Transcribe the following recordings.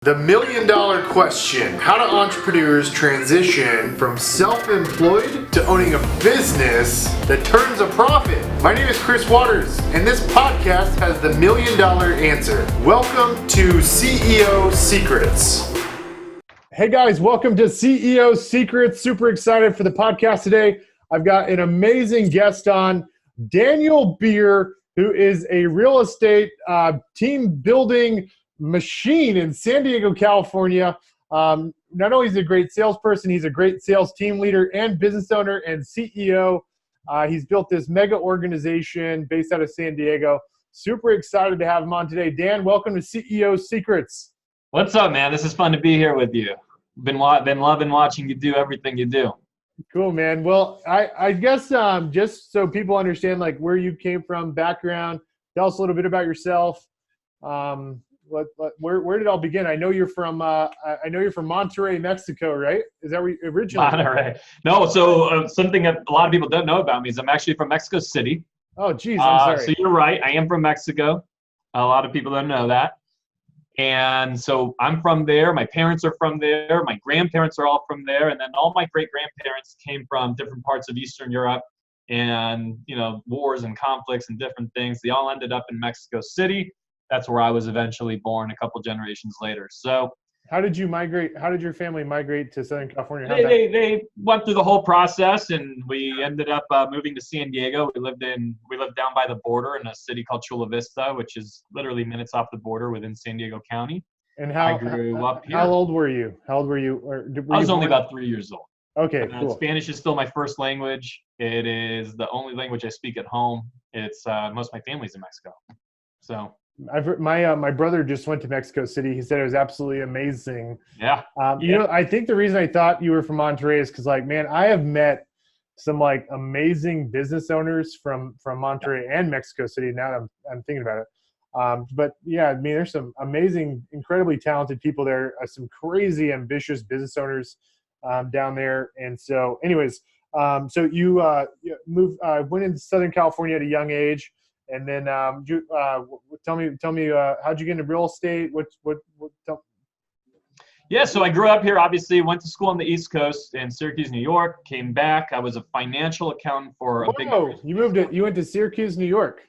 The million dollar question: how do entrepreneurs transition from self-employed to owning a business that turns a profit? My name is Chris Waters, and this podcast has the million dollar answer. Welcome to CEO Secrets. Hey guys, welcome to CEO Secrets. Super excited for the podcast today. I've got an amazing guest on, Daniel Beer, who is a real estate team building machine in San Diego, California. Not only is he a great salesperson, he's a great sales team leader and business owner and CEO. He's built this mega organization based out of San Diego. Super excited to have him on today. Dan, welcome to CEO Secrets. What's up, man? This is fun to be here with you. Been loving watching you do everything you do. Cool, man. Well, I guess just so people understand like where you came from, background, tell us a little bit about yourself. Where did it all begin? I know you're from Monterrey, Mexico, right? Is that where you originally? Monterrey. No, so something that a lot of people don't know about me is I'm actually from Mexico City. Oh, geez, I'm sorry. So you're right. I am from Mexico. A lot of people don't know that. And so I'm from there. My parents are from there. My grandparents are all from there. And then all my great-grandparents came from different parts of Eastern Europe and, wars and conflicts and different things. They all ended up in Mexico City. That's where I was eventually born a couple generations later. So how did you migrate? How did your family migrate to Southern California? They went through the whole process, and we ended up moving to San Diego. We lived down by the border in a city called Chula Vista, which is literally minutes off the border within San Diego County. And I grew up here. How old were you? I was only about 3 years old. Okay, cool. Spanish is still my first language. It is the only language I speak at home. It's most of my family's in Mexico. So my brother just went to Mexico City. He said it was absolutely amazing. Yeah. I think the reason I thought you were from Monterrey is because, I have met some amazing business owners from Monterrey and Mexico City. Now that I'm thinking about it. But yeah, there's some amazing, incredibly talented people there. Some crazy ambitious business owners down there. And so, anyways, so you went into Southern California at a young age. And then tell me, how'd you get into real estate? Yeah, so I grew up here, obviously, went to school on the East Coast in Syracuse, New York, came back. I was a financial accountant for a big... You went to Syracuse, New York?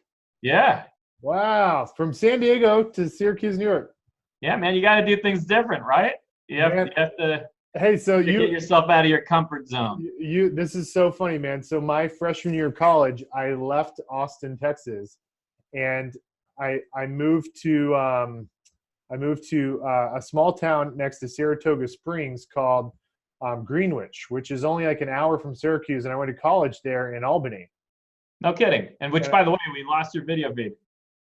Yeah. Wow, from San Diego to Syracuse, New York. Yeah, man, you got to do things different, right? You have to... Hey, so you get yourself out of your comfort zone. This is so funny, man. So my freshman year of college, I left Austin, Texas, and I moved to a small town next to Saratoga Springs called Greenwich, which is only an hour from Syracuse, and I went to college there in Albany. No kidding. And which, by the way, we lost your video feed.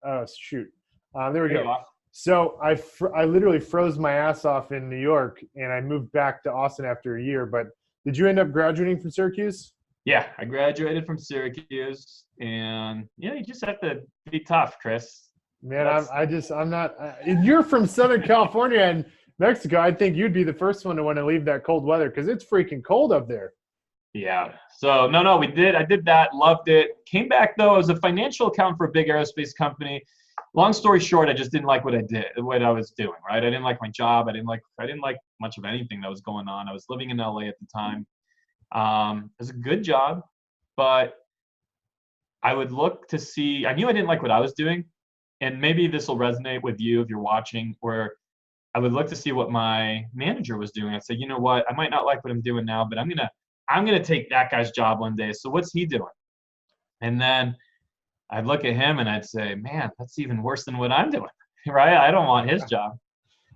Oh shoot! There we go. So I literally froze my ass off in New York, and I moved back to Austin after a year. But did you end up graduating from Syracuse? Yeah, I graduated from Syracuse, and you just have to be tough, Chris. Man, I'm not. You're from Southern California and Mexico. I think you'd be the first one to want to leave that cold weather because it's freaking cold up there. Yeah. So no, we did. I did that. Loved it. Came back though as a financial accountant for a big aerospace company. Long story short, I just didn't like what I was doing, right? I didn't like my job. I didn't like much of anything that was going on. I was living in LA at the time. It was a good job, but I would look to see, I knew I didn't like what I was doing. And maybe this will resonate with you if you're watching, where I would look to see what my manager was doing. I'd say, you know what, I might not like what I'm doing now, but I'm going to take that guy's job one day. So what's he doing? And then I'd look at him and I'd say, man, that's even worse than what I'm doing, right? I don't want his job.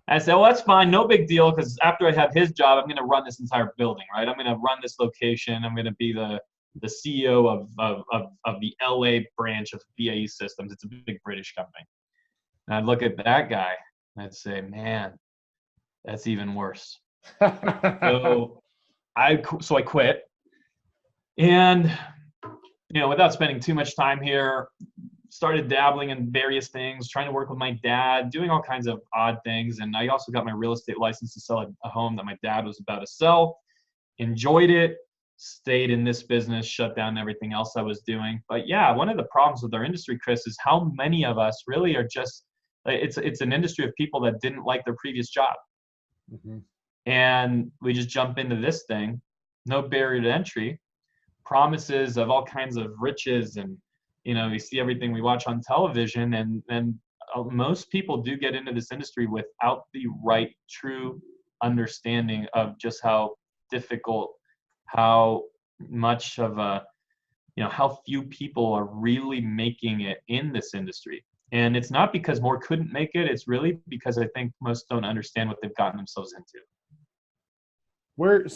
I said, well, that's fine. No big deal. Because after I have his job, I'm going to run this entire building, right? I'm going to run this location. I'm going to be the CEO of the LA branch of BAE Systems. It's a big British company. And I'd look at that guy and I'd say, man, that's even worse. So I quit. And without spending too much time here, started dabbling in various things, trying to work with my dad, doing all kinds of odd things. And I also got my real estate license to sell a home that my dad was about to sell. Enjoyed it, stayed in this business, shut down everything else I was doing. But yeah, one of the problems with our industry, Chris, is how many of us really are just It's an industry of people that didn't like their previous job. Mhm. And we just jump into this thing, no barrier to entry, promises of all kinds of riches, and we see everything we watch on television, and most people do get into this industry without the right true understanding of just how difficult, how much of a how few people are really making it in this industry. And it's not because more couldn't make it, it's really because I think most don't understand what they've gotten themselves into. It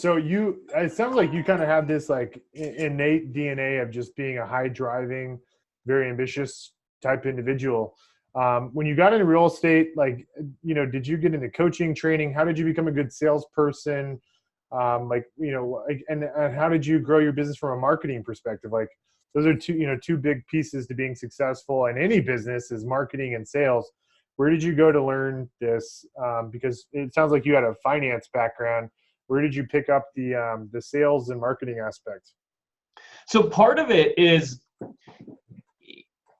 sounds like you kind of have this like innate DNA of just being a high driving, very ambitious type individual. When you got into real estate, like, did you get into coaching training? How did you become a good salesperson? And how did you grow your business from a marketing perspective? Like, those are two big pieces to being successful in any business, is marketing and sales. Where did you go to learn this? Because it sounds like you had a finance background. Where did you pick up the sales and marketing aspect? So part of it is,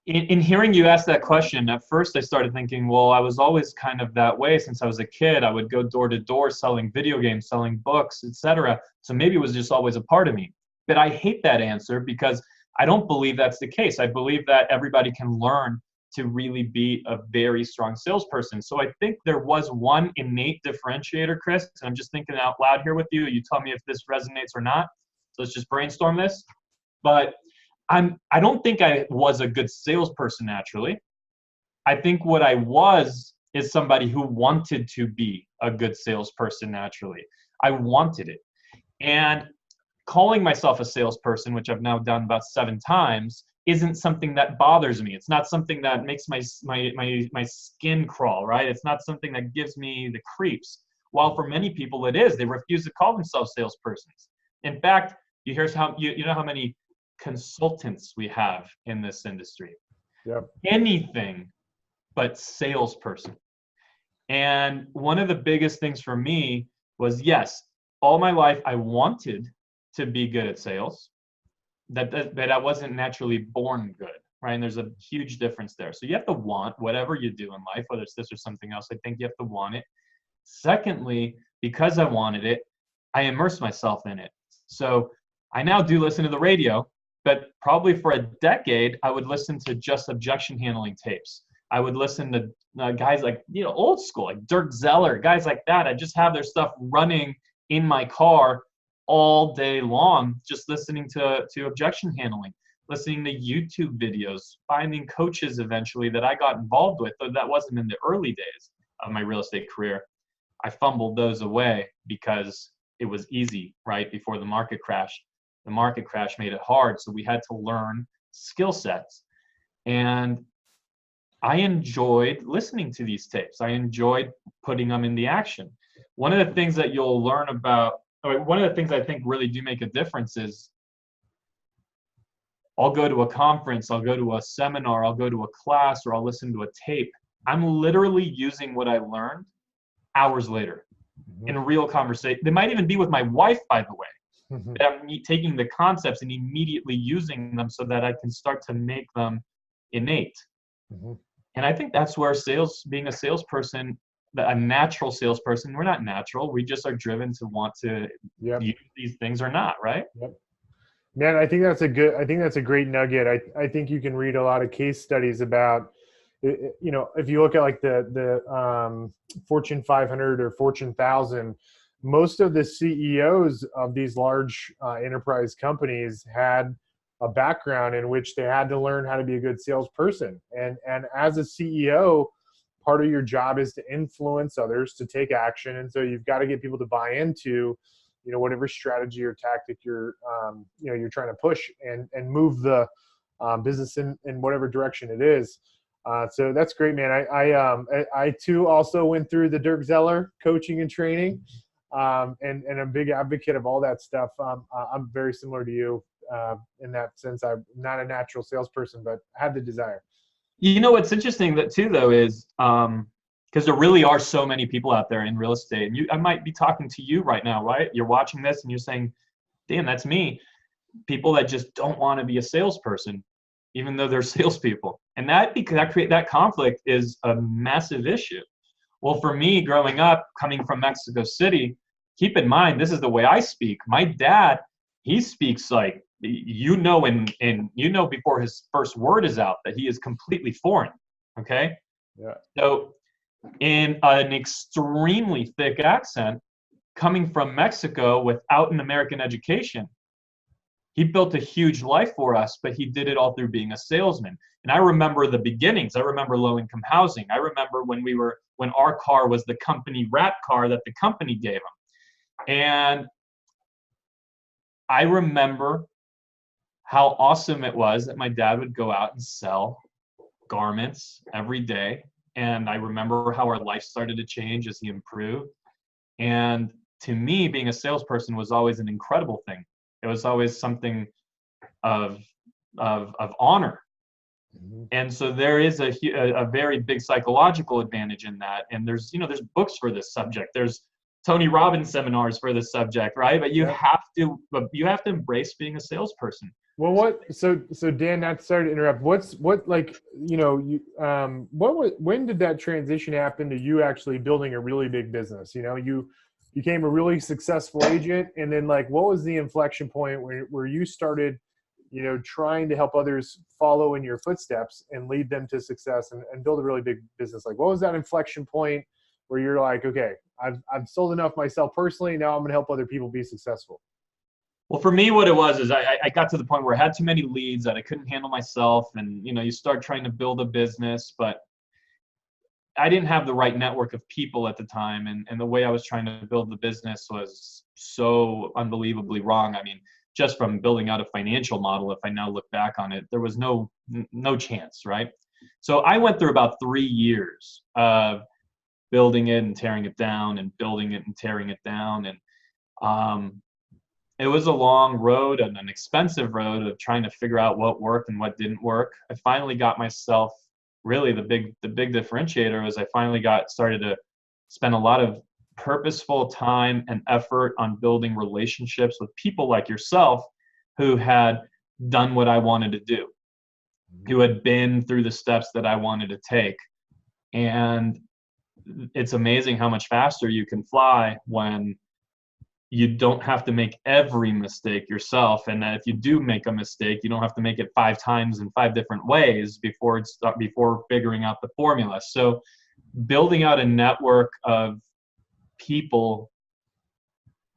in hearing you ask that question, at first I started thinking, well, I was always kind of that way since I was a kid. I would go door to door selling video games, selling books, etc. So maybe it was just always a part of me. But I hate that answer because I don't believe that's the case. I believe that everybody can learn to really be a very strong salesperson. So I think there was one innate differentiator, Chris, and I'm just thinking out loud here with you. You tell me if this resonates or not. So let's just brainstorm this. But I don't think I was a good salesperson naturally. I think what I was is somebody who wanted to be a good salesperson naturally. I wanted it. And calling myself a salesperson, which I've now done about 7 times, isn't something that bothers me. It's not something that makes my skin crawl, right? It's not something that gives me the creeps. While for many people it is, they refuse to call themselves salespersons. In fact, you hear how you know how many consultants we have in this industry. Yep. Anything but salesperson. And one of the biggest things for me was, yes, all my life I wanted to be good at sales, that I wasn't naturally born good, right? And there's a huge difference there. So you have to want whatever you do in life, whether it's this or something else. I think you have to want it. Secondly, because I wanted it, I immersed myself in it. So I now do listen to the radio, but probably for a decade, I would listen to just objection handling tapes. I would listen to guys like, old school, like Dirk Zeller, guys like that. I just have their stuff running in my car all day long, just listening to objection handling, listening to YouTube videos, finding coaches eventually that I got involved with, though that wasn't in the early days of my real estate career. I fumbled those away because it was easy, right, before the market crashed. The market crash made it hard, so we had to learn skill sets. And I enjoyed listening to these tapes. I enjoyed putting them into action. One of the things that you'll learn about, one of the things I think really do make a difference is I'll go to a conference, I'll go to a seminar, I'll go to a class, or I'll listen to a tape. I'm literally using what I learned hours later in a real conversation. They might even be with my wife, by the way. I'm taking the concepts and immediately using them so that I can start to make them innate. And I think that's where being a salesperson, a natural salesperson, we're not natural. We just are driven to want to use these things or not, right? Yep. Man, I think that's a great nugget. I think you can read a lot of case studies about, if you look at like the Fortune 500 or Fortune 1000, most of the CEOs of these large enterprise companies had a background in which they had to learn how to be a good salesperson. And as a CEO, part of your job is to influence others to take action. And so you've got to get people to buy into, whatever strategy or tactic you're trying to push and move the business in whatever direction it is. So that's great, man. I too also went through the Dirk Zeller coaching and training, and I'm a big advocate of all that stuff. I'm very similar to you in that sense. I'm not a natural salesperson, but I have the desire. What's interesting though is because there really are so many people out there in real estate, and I might be talking to you right now, right? You're watching this and you're saying, damn, that's me. People that just don't want to be a salesperson, even though they're salespeople. And that conflict is a massive issue. Well, for me, growing up, coming from Mexico City, keep in mind, this is the way I speak. My dad, he speaks like, before his first word is out that he is completely foreign. Okay. Yeah. So in an extremely thick accent, coming from Mexico without an American education, he built a huge life for us, but he did it all through being a salesman. And I remember the beginnings. I remember low-income housing. I remember when our car was the company wrap car that the company gave him. And I remember how awesome it was that my dad would go out and sell garments every day. And I remember how our life started to change as he improved. And to me, being a salesperson was always an incredible thing. It was always something of honor. Mm-hmm. And so there is a very big psychological advantage in that. And there's books for this subject. There's Tony Robbins seminars for this subject, right? But you have to embrace being a salesperson. Well, so Dan, not sorry to interrupt. When did that transition happen to you actually building a really big business? You became a really successful agent, and then what was the inflection point where you started, trying to help others follow in your footsteps and lead them to success and build a really big business? What was that inflection point where you're like, okay, I've sold enough myself personally, now I'm going to help other people be successful? Well, for me, what it was is I got to the point where I had too many leads that I couldn't handle myself. And, you start trying to build a business, but I didn't have the right network of people at the time. And the way I was trying to build the business was so unbelievably wrong. I mean, just from building out a financial model, if I now look back on it, there was no chance, right? So I went through about 3 years of building it and tearing it down and building it and tearing it down. And, it was a long road and an expensive road of trying to figure out what worked and what didn't work. I finally got myself, really the big differentiator was I finally started to spend a lot of purposeful time and effort on building relationships with people like yourself who had done what I wanted to do, who had been through the steps that I wanted to take. And it's amazing how much faster you can fly when you don't have to make every mistake yourself. And that if you do make a mistake, you don't have to make it 5 times in 5 different ways before figuring out the formula. So building out a network of people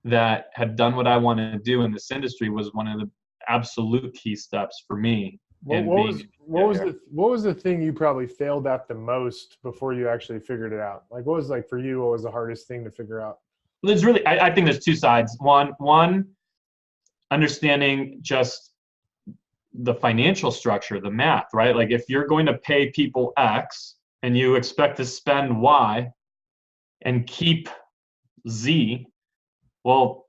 that had done what I wanted to do in this industry was one of the absolute key steps for me. What was the thing you probably failed at the most before you actually figured it out? What was for you, what was the hardest thing to figure out? There's really, I think there's 2 sides. One, understanding just the financial structure, the math, right? If you're going to pay people X and you expect to spend Y and keep Z, well,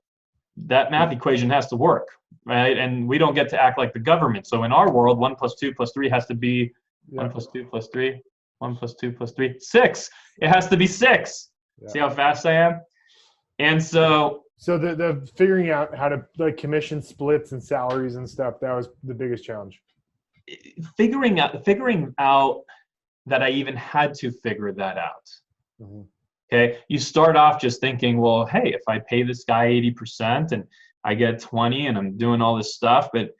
that math equation has to work, right? And we don't get to act like the government. So in our world, 1 + 2 + 3 has to be 1 + 2 + 3, 1 + 2 + 3, 6. It has to be 6. Yeah. See how fast I am? And so the figuring out how to commission splits and salaries and stuff, that was the biggest challenge. Figuring out that I even had to figure that out. Mm-hmm. Okay. You start off just thinking, well, hey, if I pay this guy 80% and I get 20 and I'm doing all this stuff, but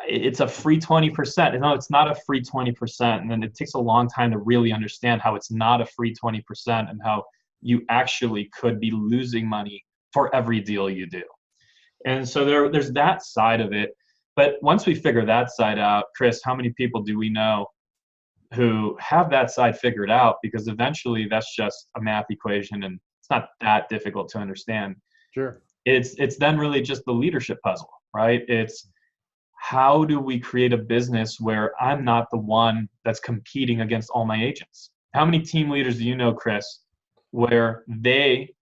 it's a free 20%. No, it's not a free 20%. And then it takes a long time to really understand how it's not a free 20% and how you actually could be losing money for every deal you do. And so there's that side of it. But once we figure that side out, Chris, how many people do we know who have that side figured out? Because eventually that's just a math equation and it's not that difficult to understand. Sure. It's then really just the leadership puzzle, right? It's how do we create a business where I'm not the one that's competing against all my agents? How many team leaders do you know, Chris, where they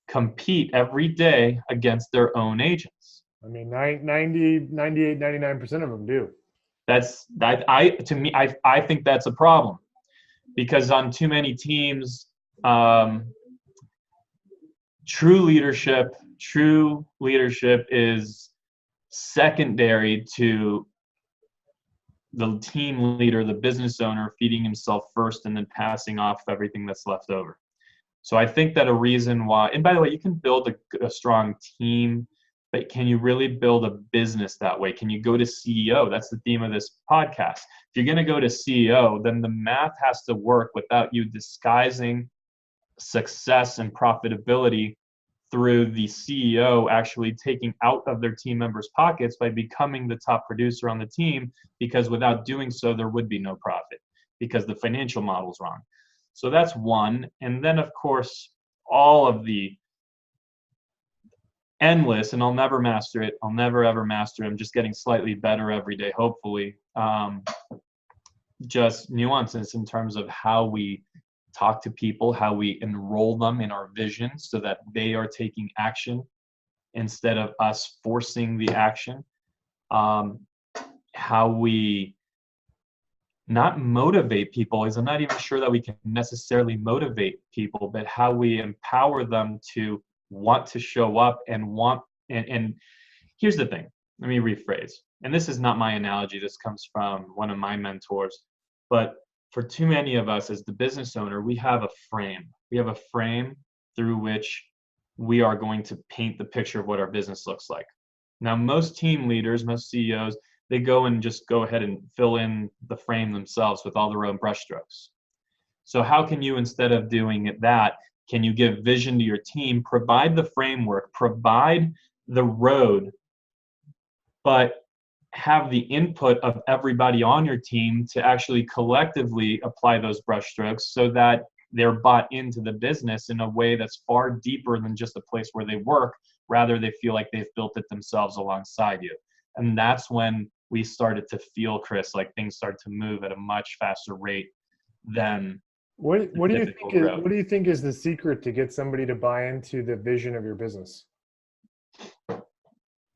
compete every day against their own agents? I mean, 98, 99% of them do. I think that's a problem, because on too many teams, true leadership is secondary to the team leader, the business owner, feeding himself first and then passing off everything that's left over. So I think that a reason why, and by the way, you can build a strong team, but can you really build a business that way? Can you go to CEO? That's the theme of this podcast. If you're going to go to CEO, then the math has to work without you disguising success and profitability through the CEO actually taking out of their team members' pockets by becoming the top producer on the team, because without doing so, there would be no profit because the financial model's wrong. So that's one. And then, of course, all of the endless, and I'll never master it. I'll never, ever master it. I'm just getting slightly better every day, hopefully. Just nuances in terms of how we talk to people, how we enroll them in our vision so that they are taking action instead of us forcing the action. How we not motivate people, is I'm not even sure that we can necessarily motivate people, but how we empower them to want to show up and want, and here's the thing, let me rephrase. And this is not my analogy, this comes from one of my mentors, but for too many of us as the business owner, we have a frame. We have a frame through which we are going to paint the picture of what our business looks like. Now, most team leaders, most CEOs, they go and just go ahead and fill in the frame themselves with all their own brushstrokes. So how can you, instead of doing it that, can you give vision to your team, provide the framework, provide the road, but have the input of everybody on your team to actually collectively apply those brushstrokes so that they're bought into the business in a way that's far deeper than just a place where they work. Rather, they feel like they've built it themselves alongside you. And that's when we started to feel, Chris, like things start to move at a much faster rate than what do you think is the secret to get somebody to buy into the vision of your business?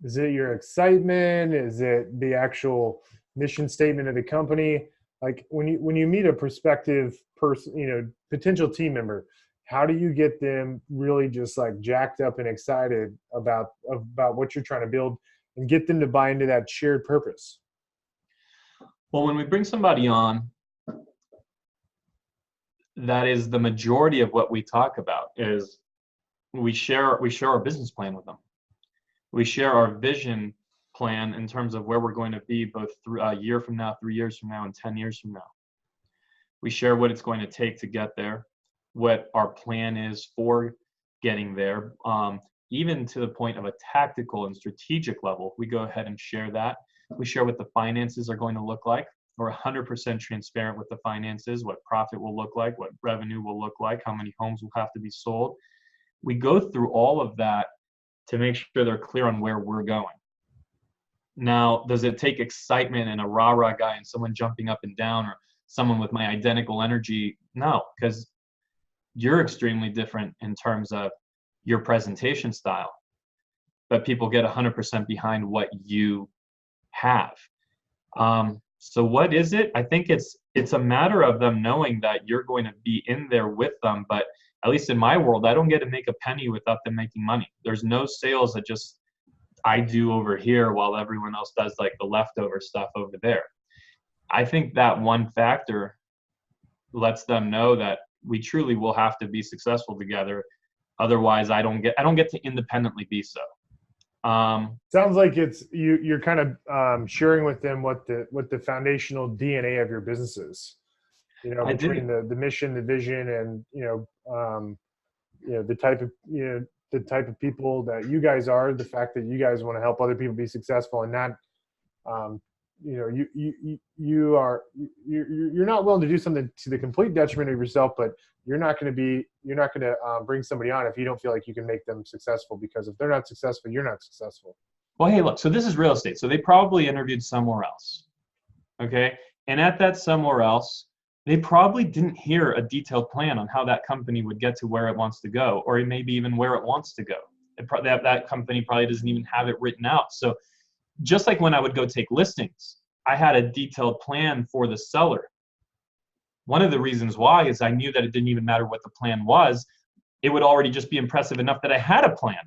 Is it your excitement? Is it the actual mission statement of the company? Like when you meet a prospective person, potential team member, how do you get them really just like jacked up and excited about what you're trying to build and get them to buy into that shared purpose? Well, when we bring somebody on, that is the majority of what we talk about, is we share our business plan with them. We share our vision plan in terms of where we're going to be both through a year from now, 3 years from now, and 10 years from now. We share what it's going to take to get there, what our plan is for getting there, even to the point of a tactical and strategic level. We go ahead and share that. We share what the finances are going to look like. We're 100% transparent with the finances, what profit will look like, what revenue will look like, how many homes will have to be sold. We go through all of that to make sure they're clear on where we're going. Now, does it take excitement and a rah-rah guy and someone jumping up and down or someone with my identical energy? No, because you're extremely different in terms of your presentation style, but people get 100% behind what you have. So what is it? I think it's a matter of them knowing that you're going to be in there with them, but at least in my world, I don't get to make a penny without them making money. There's no sales that just I do over here while everyone else does like the leftover stuff over there. I think that one factor lets them know that we truly will have to be successful together. Otherwise, I don't get to independently be so. Sounds like it's you're kind of sharing with them what the foundational DNA of your business is. Between the mission, the vision, and the type of people that you guys are, the fact that you guys want to help other people be successful, and not you're not willing to do something to the complete detriment of yourself, but you're not going to bring somebody on if you don't feel like you can make them successful, because if they're not successful, you're not successful. Well, hey, look, so this is real estate. So they probably interviewed somewhere else. Okay. And at that somewhere else, they probably didn't hear a detailed plan on how that company would get to where it wants to go, or maybe even where it wants to go. That company probably doesn't even have it written out. So just like when I would go take listings, I had a detailed plan for the seller. One of the reasons why is I knew that it didn't even matter what the plan was. It would already just be impressive enough that I had a plan,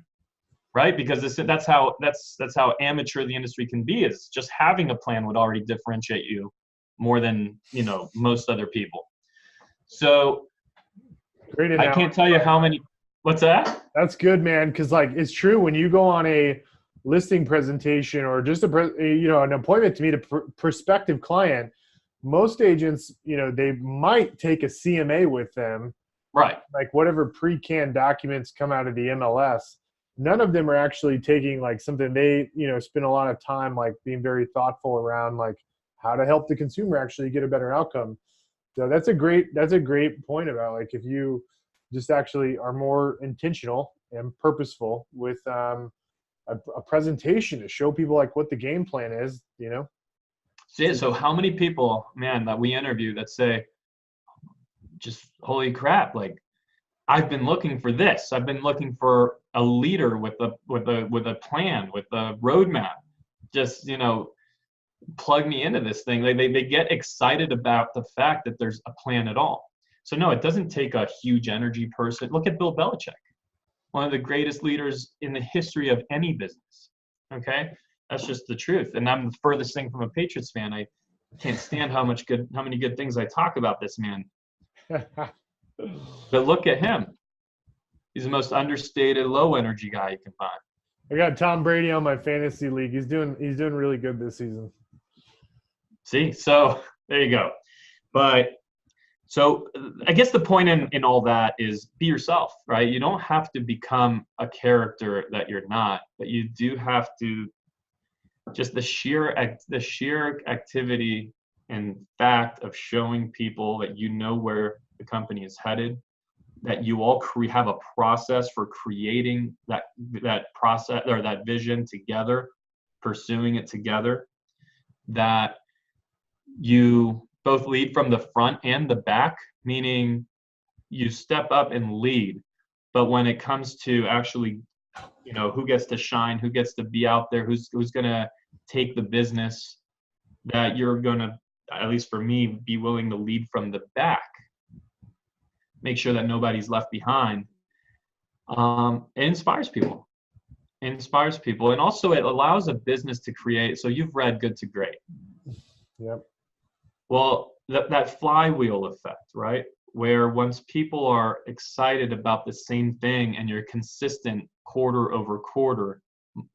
right? Because that's how amateur the industry can be, is just having a plan would already differentiate you more than, most other people. So Great I analogy. can't tell you how many, what's that? That's good, man. Because it's true when you go on a listing presentation or just an appointment to meet a prospective client, most agents, they might take a CMA with them, Right. like whatever pre-canned documents come out of the MLS. None of them are actually taking something they, spend a lot of time being very thoughtful around how to help the consumer actually get a better outcome. So that's a great point about if you just actually are more intentional and purposeful with a presentation to show people what the game plan is, So how many people, man, that we interview that say, just holy crap, I've been looking for this. I've been looking for a leader with a plan, with a roadmap. Just, plug me into this thing. They get excited about the fact that there's a plan at all. So no, it doesn't take a huge energy person. Look at Bill Belichick, one of the greatest leaders in the history of any business. Okay, that's just the truth. And I'm the furthest thing from a Patriots fan. I can't stand how many good things I talk about this man. But look at him. He's the most understated, low energy guy you can find. I got Tom Brady on my fantasy league. He's doing really good this season. See, so there you go. But so I guess the point in all that is be yourself, right? You don't have to become a character that you're not, but you do have to just the sheer activity and fact of showing people that where the company is headed, that you all have a process for creating that process or that vision together, pursuing it together, that you both lead from the front and the back, meaning you step up and lead. But when it comes to actually, who gets to shine, who gets to be out there, who's going to take the business, that you're going to, at least for me, be willing to lead from the back. Make sure that nobody's left behind. It inspires people. And also it allows a business to create. So you've read Good to Great. Yep. Well, that flywheel effect, right? Where once people are excited about the same thing and you're consistent quarter over quarter,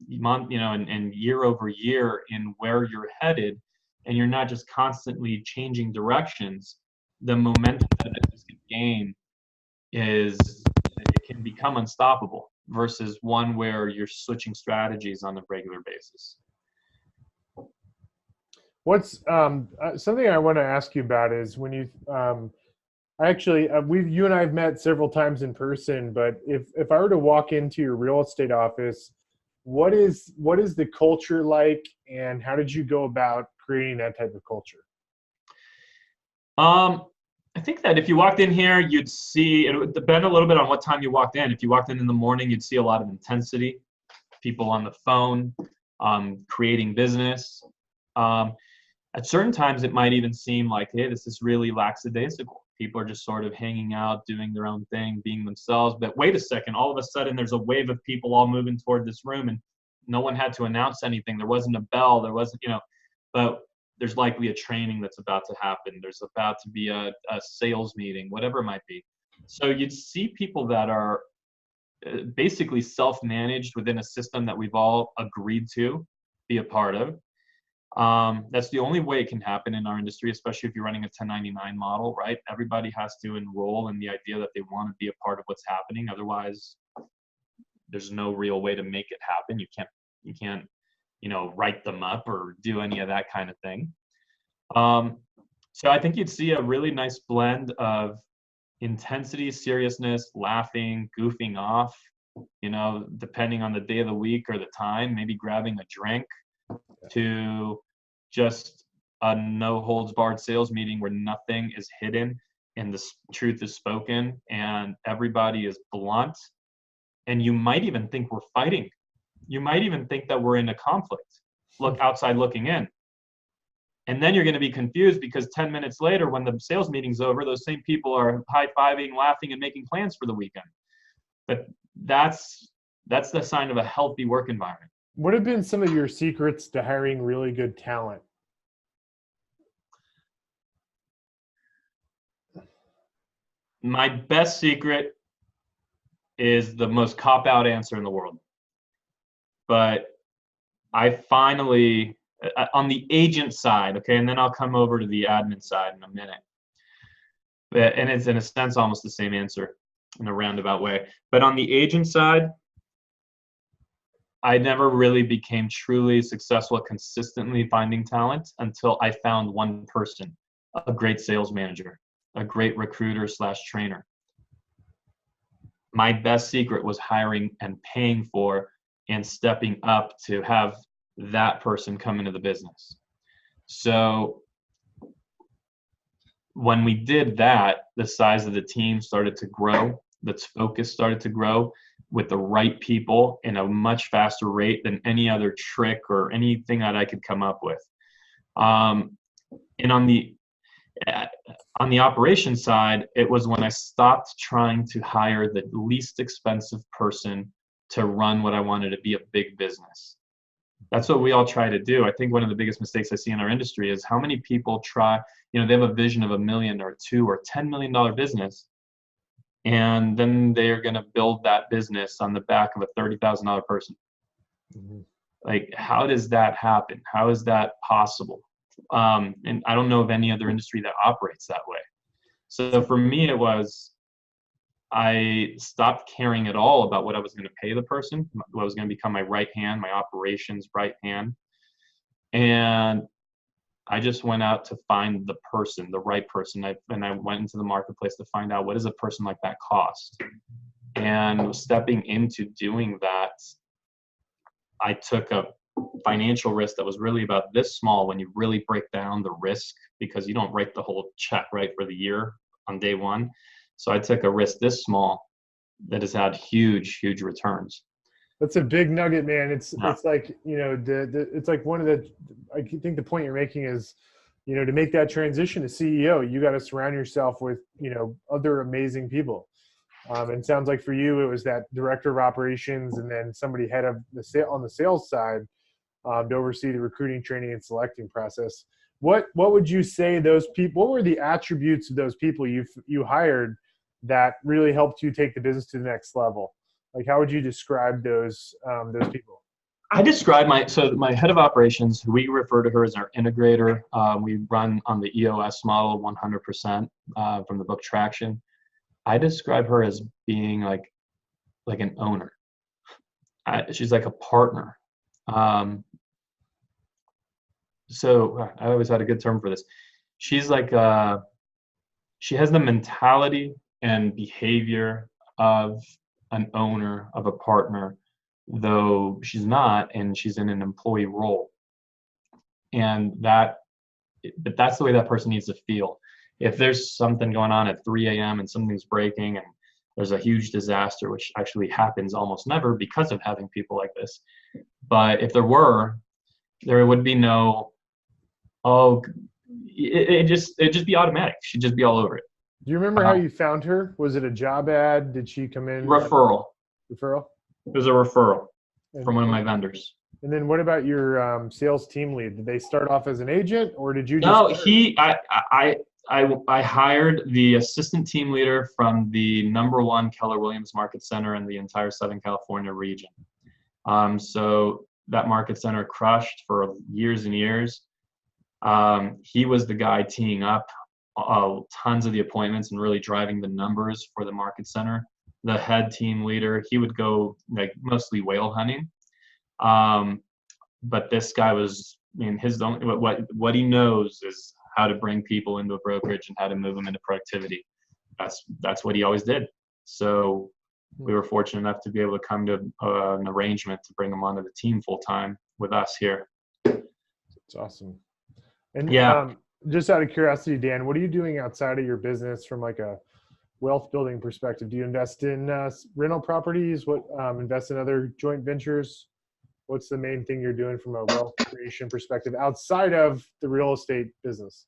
month, and year over year in where you're headed, and you're not just constantly changing directions, the momentum that this can gain it can become unstoppable versus one where you're switching strategies on a regular basis. What's something I want to ask you about is when you you and I have met several times in person, but if I were to walk into your real estate office, what is the culture like, and how did you go about creating that type of culture? I think that if you walked in here, you'd see, it would depend a little bit on what time you walked in. If you walked in the morning, you'd see a lot of intensity, people on the phone, creating business. At certain times, it might even seem like, hey, this is really lackadaisical. People are just sort of hanging out, doing their own thing, being themselves. But wait a second, all of a sudden, there's a wave of people all moving toward this room, and no one had to announce anything. There wasn't a bell. There wasn't, but there's likely a training that's about to happen. There's about to be a sales meeting, whatever it might be. So you'd see people that are basically self-managed within a system that we've all agreed to be a part of. That's the only way it can happen in our industry, especially if you're running a 1099 model, right? Everybody has to enroll in the idea that they want to be a part of what's happening. Otherwise, there's no real way to make it happen. You can't write them up or do any of that kind of thing. So I think you'd see a really nice blend of intensity, seriousness, laughing, goofing off, depending on the day of the week or the time, maybe grabbing a drink, to just a no holds barred sales meeting where nothing is hidden and the truth is spoken and everybody is blunt. And you might even think we're fighting. You might even think that we're in a conflict. Look outside looking in. And then you're going to be confused because 10 minutes later, when the sales meeting's over, those same people are high-fiving, laughing, and making plans for the weekend. But that's the sign of a healthy work environment. What have been some of your secrets to hiring really good talent? My best secret is the most cop-out answer in the world. But I finally, on the agent side, okay, and then I'll come over to the admin side in a minute. And it's in a sense almost the same answer in a roundabout way. But on the agent side, I never really became truly successful at consistently finding talent until I found one person, a great sales manager, a great recruiter / trainer. My best secret was hiring and paying for and stepping up to have that person come into the business. So when we did that, the size of the team started to grow, the focus started to grow with the right people in a much faster rate than any other trick or anything that I could come up with. And on the operations side, it was when I stopped trying to hire the least expensive person to run what I wanted to be a big business. That's what we all try to do. I think one of the biggest mistakes I see in our industry is how many people try, they have a vision of $1 million or $2 or $10 million business, and then they are going to build that business on the back of a $30,000 person. Mm-hmm. Like, how does that happen? How is that possible? And I don't know of any other industry that operates that way. So for me, it was, I stopped caring at all about what I was going to pay the person, what was going to become my right hand, my operations right hand. And I just went out to find the person, the right person. And I went into the marketplace to find out, what does a person like that cost? And stepping into doing that, I took a financial risk that was really about this small when you really break down the risk, because you don't write the whole check right for the year on day one. So I took a risk this small that has had huge returns. That's a big nugget, man. It's Yeah. it's like, it's like one of the, I think the point you're making is, to make that transition to CEO, you got to surround yourself with, other amazing people. And it sounds like for you, it was that director of operations and then somebody head of on the sales side to oversee the recruiting, training, and selecting process. What would you say those people, what were the attributes of those people you hired that really helped you take the business to the next level? Like, how would you describe those people? I describe my head of operations, we refer to her as our integrator. We run on the EOS model 100% from the book Traction. I describe her as being like an owner. She's like a partner. So I always had a good term for this. She's like, she has the mentality and behavior of an owner, of a partner, though she's not, and she's in an employee role. But that's the way that person needs to feel. If there's something going on at 3 a.m. and something's breaking and there's a huge disaster, which actually happens almost never because of having people like this. But if there would be no, it'd just be automatic. She'd just be all over it. Do you remember how you found her? Was it a job ad? Did she come in? Referral. Referral? It was a referral from one of my vendors. And then what about your sales team lead? Did they start off as an agent, or did you just? No, I hired the assistant team leader from the =1 Keller Williams Market Center in the entire Southern California region. So that market center crushed for years and years. He was the guy teeing up tons of the appointments and really driving the numbers for the market center. The head team leader, he would go like mostly whale hunting. But this guy was, his own, what he knows is how to bring people into a brokerage and how to move them into productivity. That's what he always did. So we were fortunate enough to be able to come to an arrangement to bring him onto the team full time with us here. That's awesome. And just out of curiosity, Dan, what are you doing outside of your business from like a wealth building perspective? Do you invest in rental properties? Invest in other joint ventures? What's the main thing you're doing from a wealth creation perspective outside of the real estate business?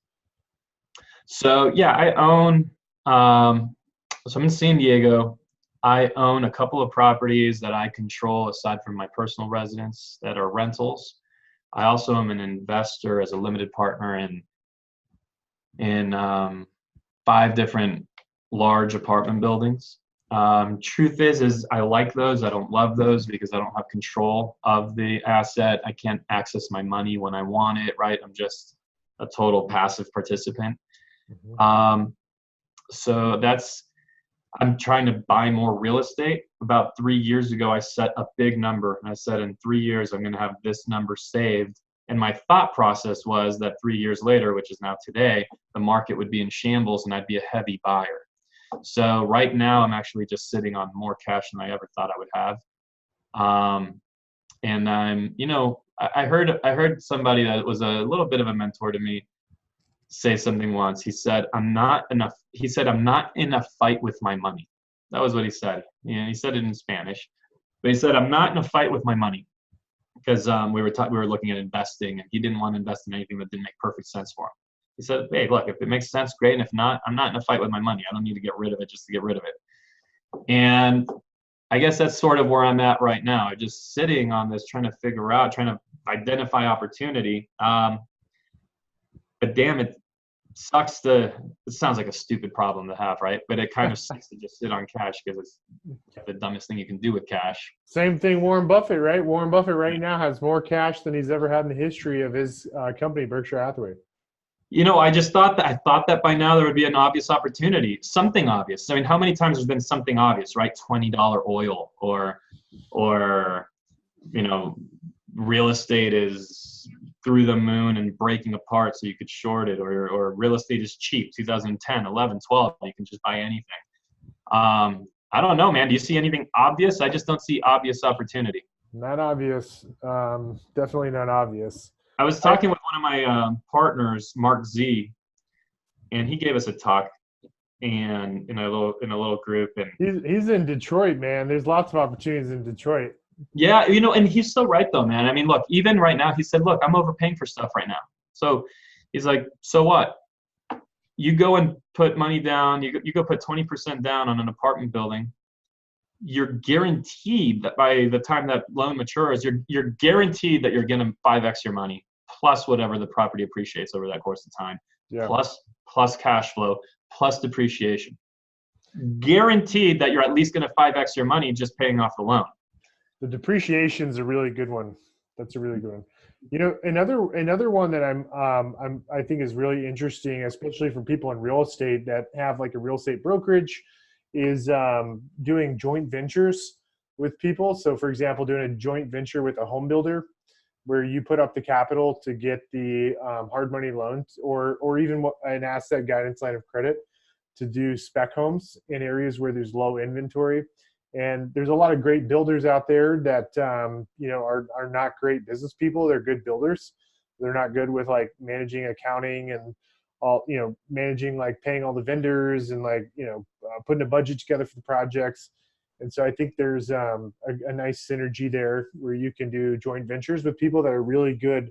So I own, so I'm in San Diego. I own a couple of properties that I control aside from my personal residence that are rentals. I also am an investor as a limited partner in 5 different large apartment buildings. Truth is I like those. I don't love those because I don't have control of the asset. I can't access my money when I want it, right? I'm just a total passive participant. So I'm trying to buy more real estate. About 3 years ago, I set a big number, and I said in 3 years, I'm going to have this number saved. And my thought process was that 3 years later, which is now today, the market would be in shambles and I'd be a heavy buyer. So right now, I'm actually just sitting on more cash than I ever thought I would have. And I'm, I heard somebody that was a little bit of a mentor to me say something once. He said, I'm not in a fight with my money. That was what he said. He said it in Spanish, but he said, I'm not in a fight with my money, because we were looking at investing, and he didn't want to invest in anything that didn't make perfect sense for him. He said, hey, look, if it makes sense, great. And if not, I'm not in a fight with my money. I don't need to get rid of it just to get rid of it. And I guess that's sort of where I'm at right now. I'm just sitting on this, trying to identify opportunity. But damn, it sounds like a stupid problem to have, right? But it kind of sucks to just sit on cash, because it's the dumbest thing you can do with cash. Same thing Warren Buffett, right? Warren Buffett right now has more cash than he's ever had in the history of his company, Berkshire Hathaway. I just thought that by now there would be an obvious opportunity, something obvious. I mean, how many times there's been something obvious, right? $20 oil, or real estate is through the moon and breaking apart so you could short it, or real estate is cheap, 2010, 11, 12, you can just buy anything. I don't know, man. Do you see anything obvious? I just don't see obvious opportunity. Not obvious. Definitely not obvious. I was talking with one of my partners, Mark Z, and he gave us a talk, and in a little group, and he's in Detroit, man. There's lots of opportunities in Detroit. Yeah, and he's so right though, man. I mean, look, even right now, he said, look, I'm overpaying for stuff right now. So he's like, so what? You go and put money down. You go put 20% down on an apartment building. You're guaranteed that by the time that loan matures, you're guaranteed that you're going to 5x your money, plus whatever the property appreciates over that course of time, plus cash flow, plus depreciation. Guaranteed that you're at least going to 5x your money just paying off the loan. The depreciation is a really good one. That's a really good one. Another one that I think is really interesting, especially for people in real estate that have like a real estate brokerage, is doing joint ventures with people. So for example, doing a joint venture with a home builder where you put up the capital to get the hard money loans, or even an asset guidance line of credit to do spec homes in areas where there's low inventory. And there's a lot of great builders out there that are not great business people. They're good builders. They're not good with like managing accounting and all, managing like paying all the vendors and putting a budget together for the projects. And so I think there's a nice synergy there where you can do joint ventures with people that are really good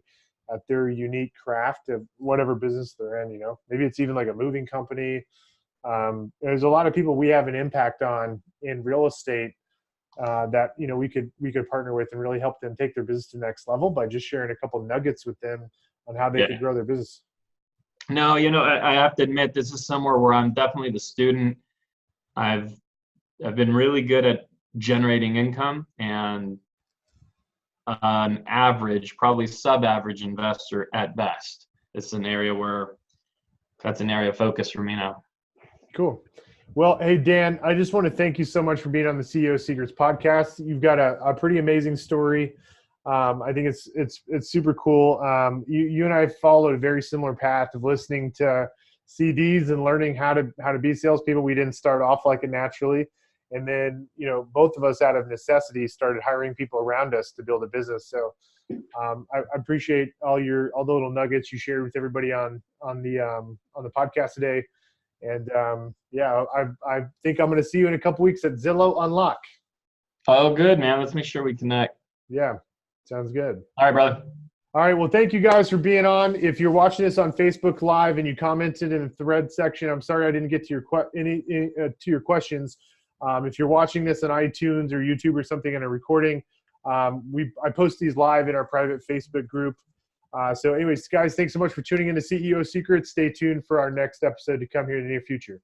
at their unique craft of whatever business they're in. Maybe it's even like a moving company. There's a lot of people we have an impact on in real estate that we could partner with and really help them take their business to the next level by just sharing a couple nuggets with them on how they could grow their business. No, I have to admit, this is somewhere where I'm definitely the student. I've been really good at generating income, and an average, probably sub-average investor at best. It's an area that's an area of focus for me now. Cool. Well, hey, Dan, I just want to thank you so much for being on the CEO Secrets podcast. You've got a pretty amazing story. I think it's super cool. You and I followed a very similar path of listening to CDs and learning how to be salespeople. We didn't start off like it naturally. And then, both of us out of necessity started hiring people around us to build a business. So I appreciate all the little nuggets you shared with everybody on the podcast today. And I think I'm going to see you in a couple weeks at Zillow Unlock. Oh, good, man. Let's make sure we connect. Yeah, sounds good. All right, brother. All right. Well, thank you guys for being on. If you're watching this on Facebook Live and you commented in the thread section, I'm sorry I didn't get to your questions. If you're watching this on iTunes or YouTube or something in a recording, I post these live in our private Facebook group. So anyways, guys, thanks so much for tuning in to CEO Secrets. Stay tuned for our next episode to come here in the near future.